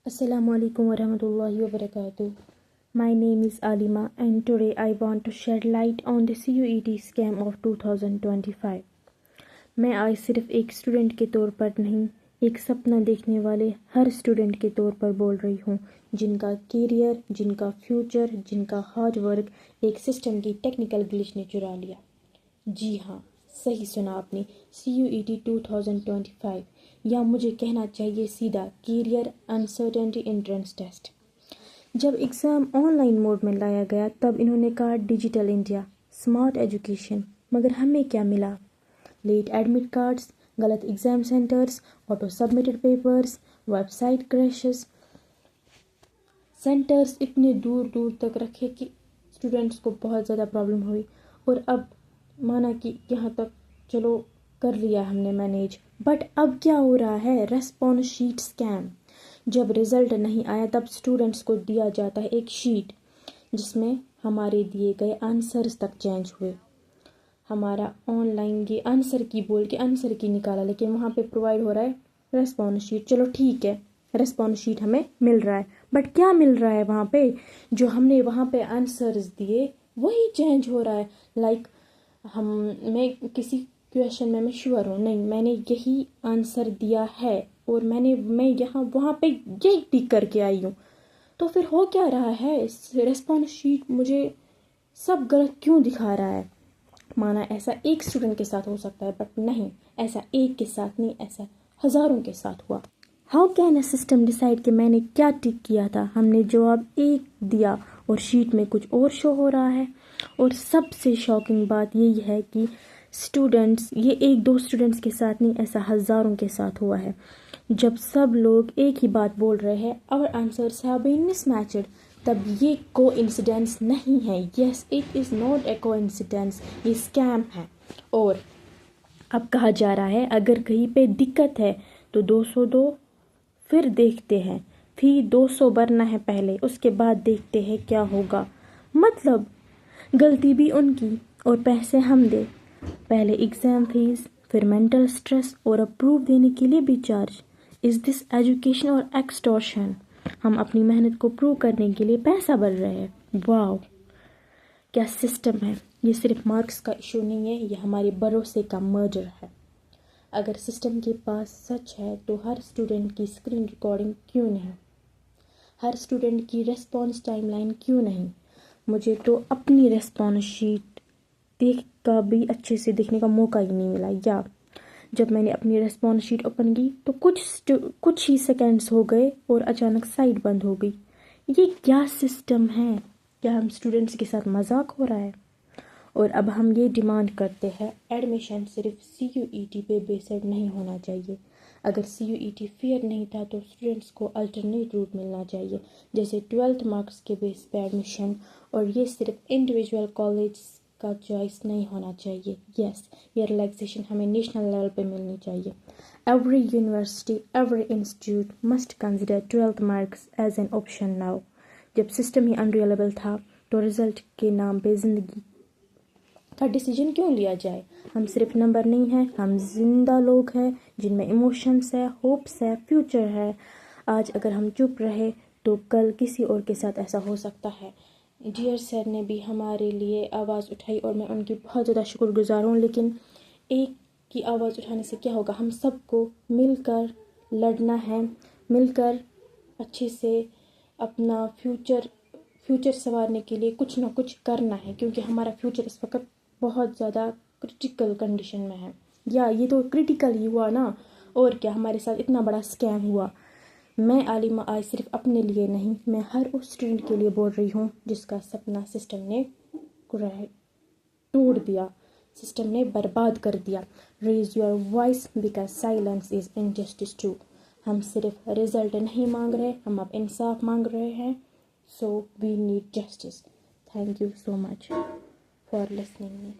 Assalamu alaikum warahmatullahi wabarakatuh. My name is Alima and today I want to shed light on the CUET scam of 2025. میں آج صرف ایک student کے طور پر نہیں، ایک سپنا دیکھنے والے ہر اسٹوڈنٹ کے طور پر بول رہی ہوں، جن کا کیریئر، جن کا فیوچر، جن کا ہارڈ ورک ایک سسٹم کی ٹیکنیکل گلچ نے چرا لیا۔ جی ہاں، صحیح سنا آپ نے، CUET 2025، یا مجھے کہنا چاہیے سیدھا کیریئر انسرٹنٹی انٹرنس ٹیسٹ۔ جب ایگزام آن لائن موڈ میں لایا گیا تب انہوں نے کہا ڈیجیٹل انڈیا، اسمارٹ ایجوکیشن، مگر ہمیں کیا ملا؟ لیٹ ایڈمٹ کارڈز، غلط exam centres, auto submitted papers, website crashes, centres اتنے دور دور تک رکھے کہ اسٹوڈنٹس کو بہت زیادہ پرابلم ہوئی، اور اب مانا کہ یہاں تک چلو کر لیا ہم نے مینیج، بٹ اب کیا ہو رہا ہے؟ Response sheet scheme. جب رزلٹ نہیں آیا تب اسٹوڈنٹس کو دیا جاتا ہے ایک شیٹ جس میں ہمارے دیے گئے آنسرز تک چینج ہوئے، ہمارا آن لائن یہ آنسر کی بول کے آنسر کی نکالا، لیکن وہاں پہ پرووائڈ ہو رہا ہے ریسپانس شیٹ۔ چلو ٹھیک ہے، ریسپانس شیٹ ہمیں مل رہا ہے، بٹ کیا مل رہا ہے وہاں پہ؟ جو ہم نے وہاں پہ آنسرز دیے وہی چینج ہو رہا ہے۔ لائک میں کسی کویشچن میں شیور ہوں، نہیں میں نے یہی آنسر دیا ہے اور میں یہاں وہاں پہ یہی ٹک کر کے آئی ہوں، تو پھر ہو کیا رہا ہے؟ ریسپانس شیٹ مجھے سب غلط کیوں دکھا رہا ہے؟ مانا ایسا ایک اسٹوڈنٹ کے ساتھ ہو سکتا ہے، بٹ نہیں، ایسا ایک کے ساتھ نہیں، ایسا ہزاروں کے ساتھ ہوا۔ How can a system decide کہ میں نے کیا ٹک کیا تھا؟ ہم نے جواب ایک دیا اور شیٹ میں کچھ اور شو ہو رہا ہے۔ اور سب سے شاکنگ بات یہی ہے کہ اسٹوڈنٹس، یہ ایک دو اسٹوڈنٹس کے ساتھ نہیں، ایسا ہزاروں کے ساتھ ہوا ہے۔ جب سب لوگ ایک ہی بات بول رہے ہیں، our answers have been mismatched، تب یہ کو انسیڈنس نہیں ہے۔ Yes it is not a کو انسیڈنس، یہ اسکیم ہے۔ اور اب کہا جا رہا ہے اگر کہیں پہ دقت ہے تو 200 دو، پھر دیکھتے ہیں، فی 200 بھرنا ہے پہلے، اس کے بعد دیکھتے ہیں کیا ہوگا۔ مطلب غلطی بھی ان کی اور پیسے ہم دے، پہلے ایگزام فیس، پھر مینٹل اسٹریس اور اب پروف دینے کے لیے بھی چارج۔ از دس ایجوکیشن اور ایکسٹورشن؟ ہم اپنی محنت کو پروو کرنے کے لیے پیسہ بھر رہے ہیں۔ واو، کیا سسٹم ہے! یہ صرف مارکس کا ایشو نہیں ہے، یہ ہمارے بھروسے کا مرڈر ہے۔ اگر سسٹم کے پاس سچ ہے تو ہر اسٹوڈنٹ کی اسکرین ریکارڈنگ کیوں نہیں؟ ہر اسٹوڈنٹ کی ریسپانس ٹائم لائن کیوں نہیں؟ مجھے تو اپنی ریسپانس شیٹ دیکھ کا بھی اچھے سے دیکھنے کا موقع ہی نہیں ملا، یا جب میں نے اپنی ریسپانس شیٹ اوپن کی تو کچھ ہی سیکنڈز ہو گئے اور اچانک سائٹ بند ہو گئی۔ یہ کیا سسٹم ہے؟ کیا ہم اسٹوڈنٹس کے ساتھ مذاق ہو رہا ہے؟ اور اب ہم یہ ڈیمانڈ کرتے ہیں ایڈمیشن صرف CUET پہ بیسڈ نہیں ہونا چاہیے۔ اگر CUET فیئر نہیں تھا تو اسٹوڈنٹس کو الٹرنیٹ روٹ ملنا چاہیے، جیسے 12th مارکس کے بیس پہ ایڈمیشن، اور یہ صرف انڈیویجول کالج کا چوائس نہیں ہونا چاہیے۔ یس، یہ ریلیکسیشن ہمیں نیشنل لیول پہ ملنی چاہیے۔ Every university, every institute must consider 12th marks as an option now. جب سسٹم ہی انریلیبل تھا تو رزلٹ کے نام پہ زندگی کا ڈیسیجن کیوں لیا جائے؟ ہم صرف نمبر نہیں ہیں، ہم زندہ لوگ ہیں جن میں ایموشنس ہے، ہوپس ہے، فیوچر ہے۔ آج اگر ہم چپ رہے تو کل کسی اور کے ساتھ ایسا ہو سکتا ہے۔ ڈیئر سر نے بھی ہمارے لیے آواز اٹھائی اور میں ان کی بہت زیادہ شکر گزار ہوں، لیکن ایک کی آواز اٹھانے سے کیا ہوگا؟ ہم سب کو مل کر لڑنا ہے، مل کر اچھے سے اپنا فیوچر سنوارنے کے لیے کچھ نہ کچھ کرنا ہے، کیونکہ ہمارا فیوچر اس وقت بہت زیادہ کرٹیکل کنڈیشن میں ہے۔ یا یہ تو کرٹیکل ہی ہوا نا، اور کیا ہمارے ساتھ اتنا بڑا اسکیم ہوا۔ میں عالمہ آج صرف اپنے لیے نہیں، میں ہر اس اسٹوڈنٹ کے لیے بول رہی ہوں جس کا سپنا سسٹم نے توڑ دیا، سسٹم نے برباد کر دیا۔ Raise your voice because silence is injustice too. ہم صرف رزلٹ نہیں مانگ رہے، ہم اب انصاف مانگ رہے ہیں۔ So we need justice. Thank you so much for listening me.